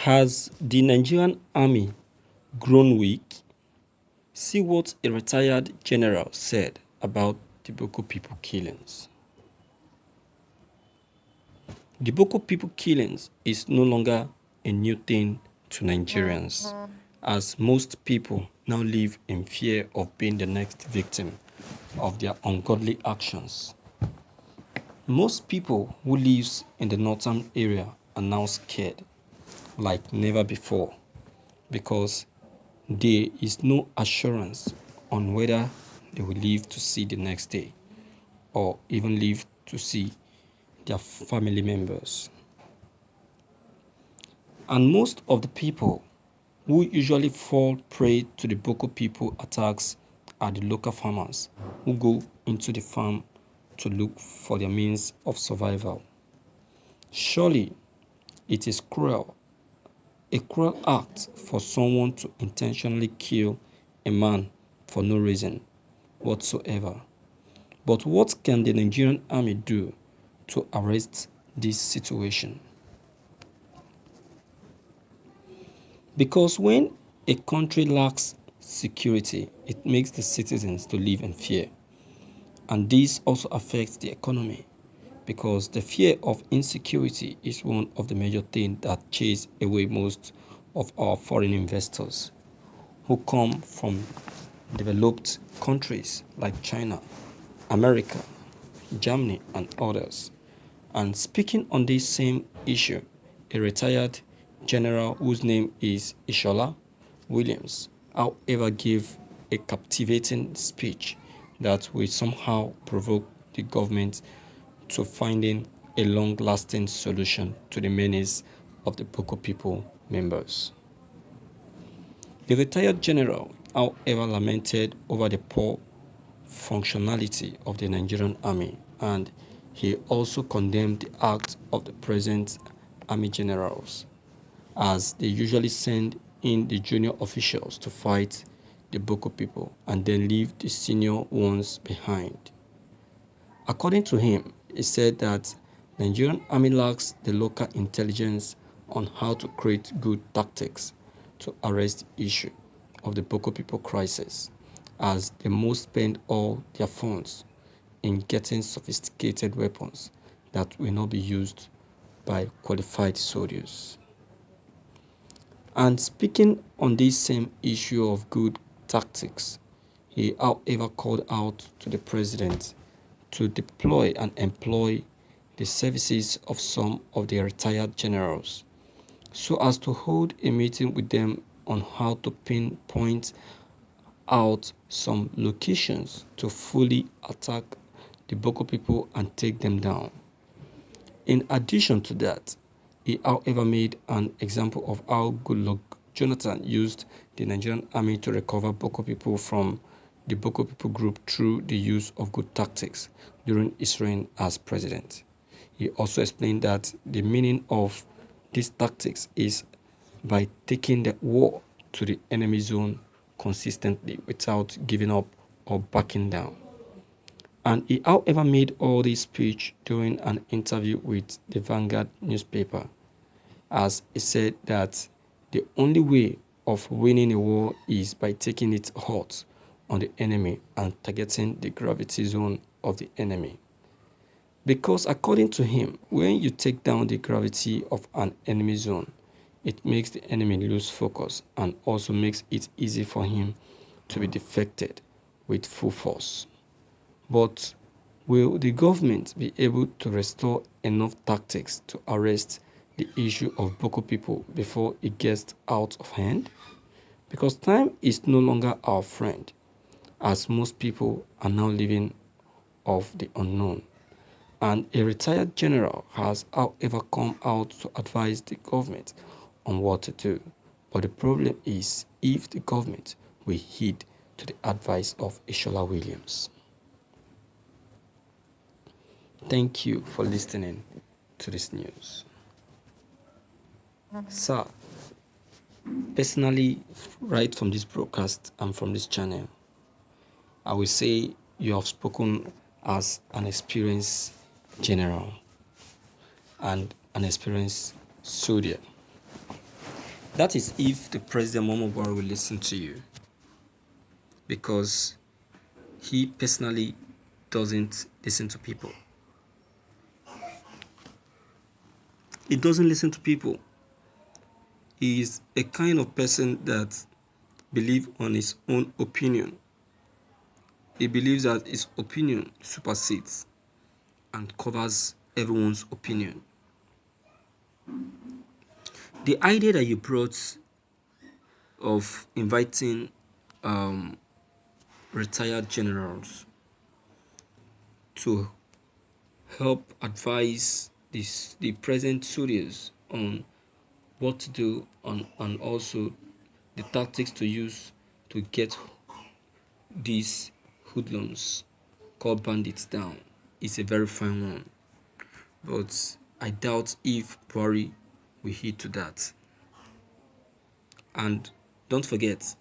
Has the Nigerian army grown weak? See what a retired general said about the Boko people killings. The Boko people killings is no longer a new thing to Nigerians, as most people now live in fear of being the next victim of their ungodly actions. Most people who live in the northern area are now scared like never before, because there is no assurance on whether they will live to see the next day or even live to see their family members. And most of the people who usually fall prey to the Boko people attacks are the local farmers who go into the farm to look for their means of survival. Surely it is a cruel act for someone to intentionally kill a man for no reason whatsoever. But what can the Nigerian army do to arrest this situation? Because when a country lacks security, it makes the citizens to live in fear. And this also affects the economy, because the fear of insecurity is one of the major things that chase away most of our foreign investors who come from developed countries like China, America, Germany, and others. And speaking on this same issue, a retired general whose name is Ishola Williams, however, gave a captivating speech that will somehow provoke the government to finding a long-lasting solution to the menace of the Boko people members. The retired general, however, lamented over the poor functionality of the Nigerian army, and he also condemned the act of the present army generals, as they usually send in the junior officials to fight the Boko people and then leave the senior ones behind. According to him, he said that Nigerian army lacks the local intelligence on how to create good tactics to arrest the issue of the Boko people crisis, as they most spend all their funds in getting sophisticated weapons that will not be used by qualified soldiers. And speaking on this same issue of good tactics, he however called out to the president to deploy and employ the services of some of the retired generals, so as to hold a meeting with them on how to pinpoint out some locations to fully attack the Boko people and take them down. In addition to that, he however made an example of how Goodluck Jonathan used the Nigerian army to recover Boko people from the Boko people group through the use of good tactics during his reign as president. He also explained that the meaning of these tactics is by taking the war to the enemy zone consistently without giving up or backing down. And he however made all this speech during an interview with the Vanguard newspaper, as he said that the only way of winning a war is by taking it hot on the enemy and targeting the gravity zone of the enemy. Because according to him, when you take down the gravity of an enemy zone, it makes the enemy lose focus and also makes it easy for him to be defected with full force. But will the government be able to restore enough tactics to arrest the issue of Boko people before it gets out of hand? Because time is no longer our friend, as most people are now living off the unknown. And a retired general has, however, come out to advise the government on what to do. But the problem is if the government will heed to the advice of Ishola Williams. Thank you for listening to this news. Sir, personally, right from this broadcast and from this channel, I will say you have spoken as an experienced general and an experienced soldier. That is if the President Muhammadu Buhari will listen to you, because he personally doesn't listen to people. He doesn't listen to people. He is a kind of person that believes on his own opinion. He believes that his opinion supersedes and covers everyone's opinion. The idea that you brought of inviting retired generals to help advise the present soldiers on what to do and also the tactics to use to get these hoodlums called bandits down is a very fine one. But I doubt if Buhari will heed to that. And don't forget,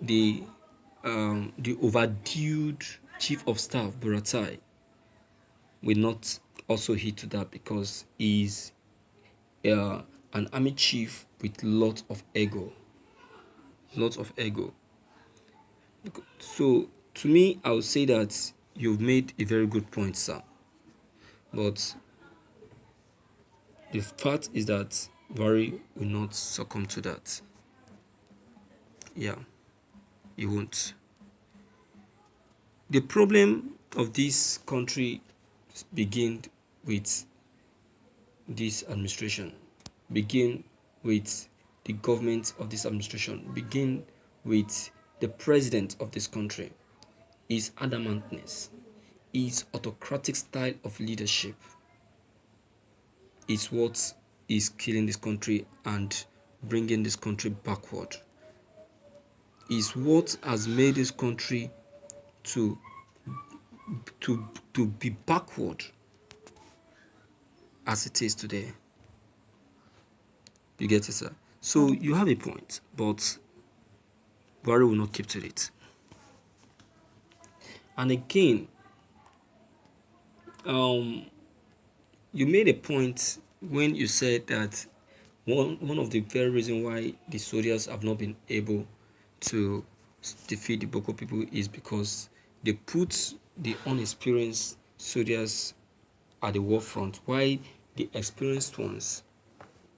the overdue chief of staff Buratai will not also heed to that, because he is an army chief with lots of ego. So to me, I would say that you've made a very good point, sir. But the fact is that Buhari will not succumb to that. Yeah, he won't. The problem of this country begins with this administration, begin with the government of this administration, begin with the president of this country. His adamantness, his autocratic style of leadership is what is killing this country and bringing this country backward. Is what has made this country to be backward as it is today. You get it, sir? So you have a point, but Buhari will not keep to it. And again, you made a point when you said that one of the very reasons why the soldiers have not been able to defeat the Boko people is because they put the unexperienced soldiers at the war front, while the experienced ones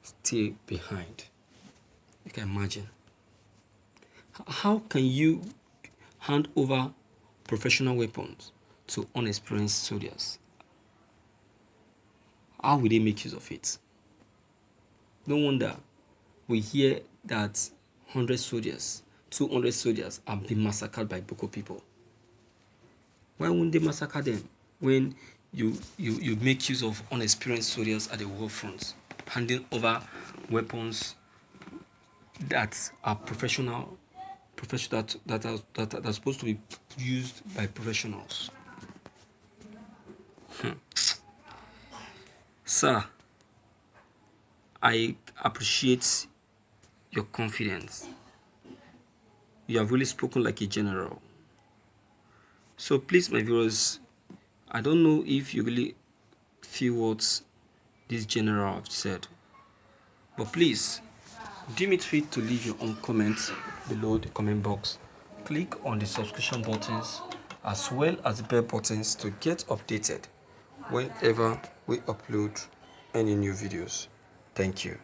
stay behind. You can imagine. How can you hand over professional weapons to unexperienced soldiers? How will they make use of it? No wonder we hear that 100 soldiers, 200 soldiers have been massacred by Boko people. Why wouldn't they massacre them when you make use of unexperienced soldiers at the war front, handing over weapons that are professional that are supposed to be used by professionals? Sir, I appreciate your confidence. You have really spoken like a general. So please, my viewers, I don't know if you really feel what this general have said, but please deem it fit to leave your own comments below the comment box. Click on the subscription buttons as well as the bell buttons to get updated whenever we upload any new videos. Thank you.